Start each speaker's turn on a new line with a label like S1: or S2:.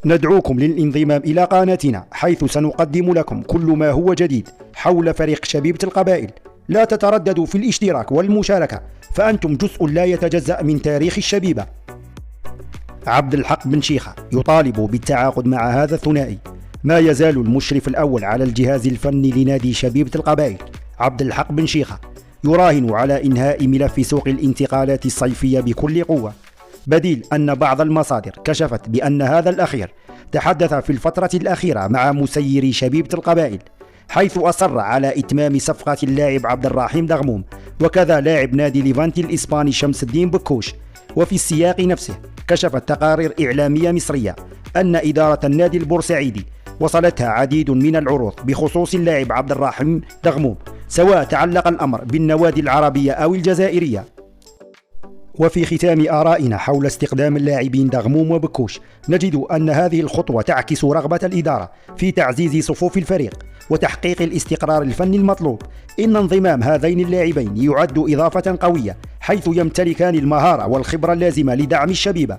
S1: ندعوكم للانضمام إلى قناتنا، حيث سنقدم لكم كل ما هو جديد حول فريق شبيبة القبائل. لا تترددوا في الاشتراك والمشاركة، فأنتم جزء لا يتجزأ من تاريخ الشبيبة. عبد الحق بن شيخة يطالب بالتعاقد مع هذا الثنائي. ما يزال المشرف الأول على الجهاز الفني لنادي شبيبة القبائل عبد الحق بن شيخة يراهن على إنهاء ملف سوق الانتقالات الصيفية بكل قوة، بديل أن بعض المصادر كشفت بأن هذا الأخير تحدث في الفترة الأخيرة مع مسيري شبيبة القبائل، حيث أصر على إتمام صفقة اللاعب عبد الرحيم دغموم، وكذا لاعب نادي ليفانتي الإسباني شمس الدين بكوش. وفي السياق نفسه كشفت تقارير إعلامية مصرية أن إدارة النادي البورسعيدي وصلتها عديد من العروض بخصوص اللاعب عبد الرحيم دغموم، سواء تعلق الأمر بالنوادي العربية أو الجزائرية. وفي ختام آرائنا حول استخدام اللاعبين دغموم وبكوش، نجد أن هذه الخطوة تعكس رغبة الإدارة في تعزيز صفوف الفريق وتحقيق الاستقرار الفني المطلوب. إن انضمام هذين اللاعبين يعد إضافة قوية، حيث يمتلكان المهارة والخبرة اللازمة لدعم الشبيبة.